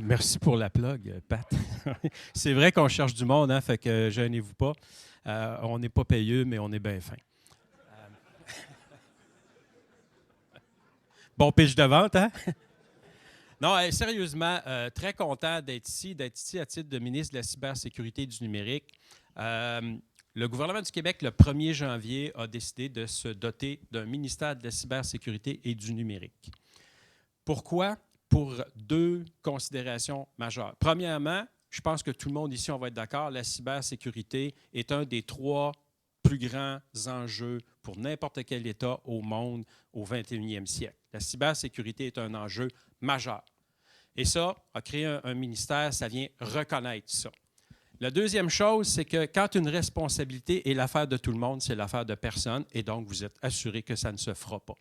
Merci pour la plug, Pat. C'est vrai qu'on cherche du monde, hein, fait que gênez-vous pas. On n'est pas payeux, mais on est bien fin. Euh, bon pitch de vente, hein? Non, sérieusement, très content d'être ici à titre de ministre de la cybersécurité et du numérique. Euh, le gouvernement du Québec, le 1er janvier, a décidé de se doter d'un ministère de la cybersécurité et du numérique. Pourquoi? Pour deux considérations majeures. Premièrement, je pense que tout le monde ici, on va être d'accord, la cybersécurité est un des trois plus grands enjeux pour n'importe quel État au monde au 21e siècle. La cybersécurité est un enjeu majeur. Et ça, a créé un ministère, ça vient reconnaître ça. La deuxième chose, c'est que quand une responsabilité est l'affaire de tout le monde, c'est l'affaire de personne, et donc vous êtes assuré que ça ne se fera pas.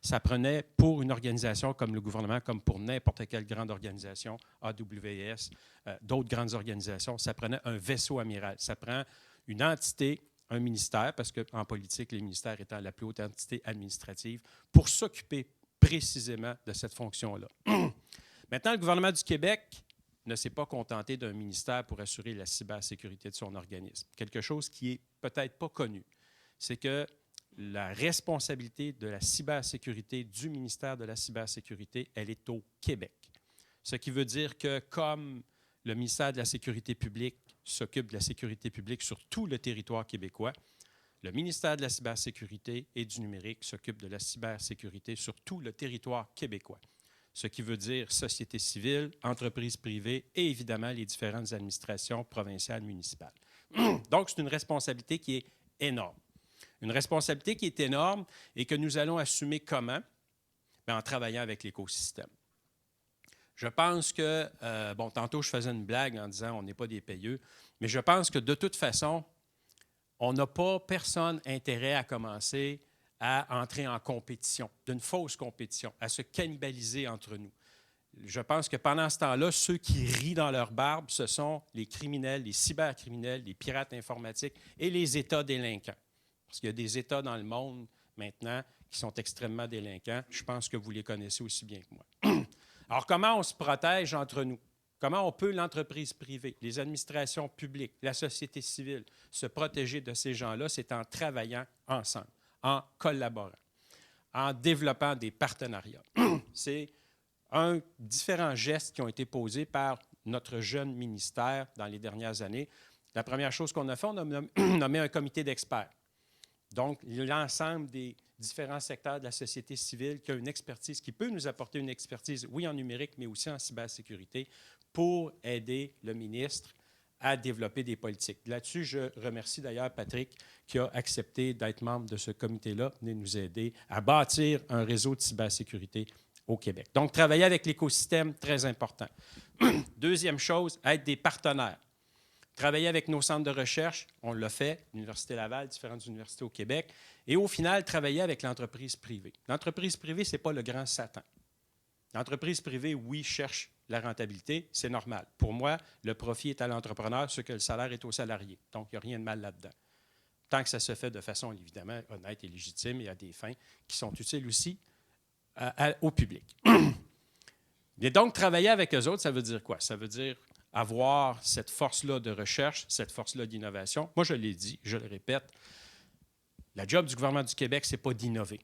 Ça prenait pour une organisation comme le gouvernement, comme pour n'importe quelle grande organisation, AWS, d'autres grandes organisations, ça prenait un vaisseau amiral. Ça prend une entité, un ministère, parce qu'en politique, les ministères étant la plus haute entité administrative, pour s'occuper précisément de cette fonction-là. Maintenant, le gouvernement du Québec ne s'est pas contenté d'un ministère pour assurer la cybersécurité de son organisme. Quelque chose qui est peut-être pas connu, c'est que la responsabilité de la cybersécurité du ministère de la cybersécurité, elle est au Québec. Ce qui veut dire que comme le ministère de la Sécurité publique s'occupe de la sécurité publique sur tout le territoire québécois, le ministère de la cybersécurité et du numérique s'occupe de la cybersécurité sur tout le territoire québécois. Ce qui veut dire société civile, entreprises privées et évidemment les différentes administrations provinciales, municipales. Donc, c'est une responsabilité qui est énorme. Une responsabilité qui est énorme et que nous allons assumer comment? Bien, en travaillant avec l'écosystème. Je pense que, bon, tantôt je faisais une blague en disant on n'est pas des payeux, mais je pense que de toute façon, on n'a pas personne intérêt à commencer à entrer en compétition, d'une fausse compétition, à se cannibaliser entre nous. Je pense que pendant ce temps-là, ceux qui rient dans leur barbe, ce sont les criminels, les cybercriminels, les pirates informatiques et les États délinquants. Parce qu'il y a des États dans le monde maintenant qui sont extrêmement délinquants. Je pense que vous les connaissez aussi bien que moi. Alors, comment on se protège entre nous? Comment on peut, l'entreprise privée, les administrations publiques, la société civile, se protéger de ces gens-là? C'est en travaillant ensemble, en collaborant, en développant des partenariats. C'est différents gestes qui ont été posés par notre jeune ministère dans les dernières années. La première chose qu'on a fait, on a nommé un comité d'experts. Donc, l'ensemble des différents secteurs de la société civile qui a une expertise, qui peut nous apporter une expertise, oui, en numérique, mais aussi en cybersécurité, pour aider le ministre à développer des politiques. Là-dessus, je remercie d'ailleurs Patrick qui a accepté d'être membre de ce comité-là, venir nous aider à bâtir un réseau de cybersécurité au Québec. Donc, travailler avec l'écosystème, très important. Deuxième chose, être des partenaires. Travailler avec nos centres de recherche, on l'a fait, l'Université Laval, différentes universités au Québec, et au final, travailler avec l'entreprise privée. L'entreprise privée, ce n'est pas le grand Satan. L'entreprise privée, oui, cherche la rentabilité, c'est normal. Pour moi, le profit est à l'entrepreneur, ce que le salaire est au salarié. Donc, il n'y a rien de mal là-dedans. Tant que ça se fait de façon évidemment honnête et légitime et à des fins qui sont utiles aussi au public. Et donc, travailler avec eux autres, ça veut dire quoi? Ça veut dire avoir cette force-là de recherche, cette force-là d'innovation. Moi, je l'ai dit, je le répète, la job du gouvernement du Québec, ce n'est pas d'innover.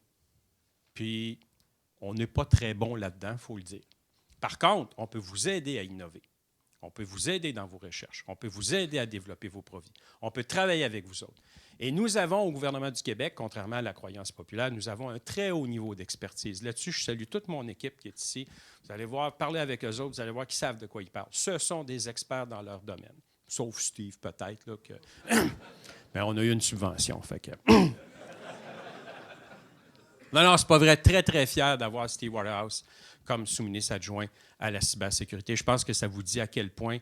Puis, on n'est pas très bon là-dedans, il faut le dire. Par contre, on peut vous aider à innover. On peut vous aider dans vos recherches. On peut vous aider à développer vos produits. On peut travailler avec vous autres. Et nous avons au gouvernement du Québec, contrairement à la croyance populaire, nous avons un très haut niveau d'expertise. Là-dessus, je salue toute mon équipe qui est ici. Vous allez voir, parler avec eux autres, vous allez voir qu'ils savent de quoi ils parlent. Ce sont des experts dans leur domaine. Sauf Steve, peut-être. Là, que... Mais on a eu une subvention. Fait que... Non, c'est pas vrai. Très, très fier d'avoir Steve Waterhouse comme sous-ministre adjoint à la cybersécurité. Je pense que ça vous dit à quel point,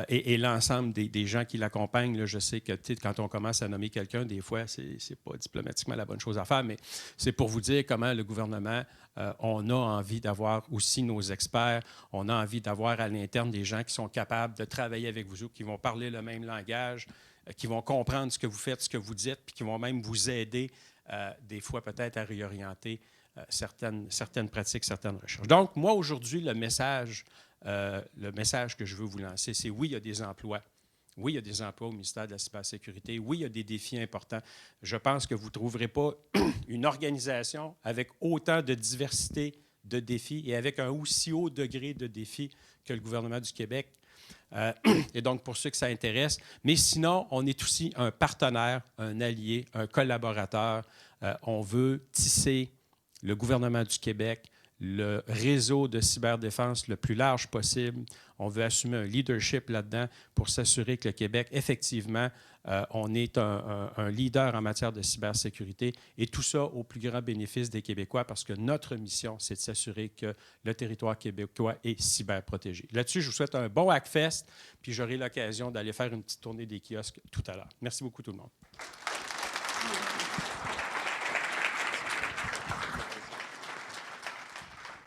et l'ensemble des gens qui l'accompagnent, là, je sais que quand on commence à nommer quelqu'un, des fois, c'est pas diplomatiquement la bonne chose à faire, mais c'est pour vous dire comment le gouvernement, on a envie d'avoir aussi nos experts, on a envie d'avoir à l'interne des gens qui sont capables de travailler avec vous, qui vont parler le même langage, qui vont comprendre ce que vous faites, ce que vous dites, puis qui vont même vous aider des fois peut-être à réorienter certaines pratiques, certaines recherches. Donc, moi, aujourd'hui, le message le message que je veux vous lancer, c'est oui, il y a des emplois. Oui, il y a des emplois au ministère de la cybersécurité. Oui, il y a des défis importants. Je pense que vous ne trouverez pas une organisation avec autant de diversité de défis et avec un aussi haut degré de défis que le gouvernement du Québec. Et donc, pour ceux que ça intéresse. Mais sinon, on est aussi un partenaire, un allié, un collaborateur. On veut tisser le gouvernement du Québec, le réseau de cyberdéfense le plus large possible. On veut assumer un leadership là-dedans pour s'assurer que le Québec, effectivement, on est un leader en matière de cybersécurité et tout ça au plus grand bénéfice des Québécois parce que notre mission, c'est de s'assurer que le territoire québécois est cyberprotégé. Là-dessus, je vous souhaite un bon Hackfest, puis j'aurai l'occasion d'aller faire une petite tournée des kiosques tout à l'heure. Merci beaucoup tout le monde.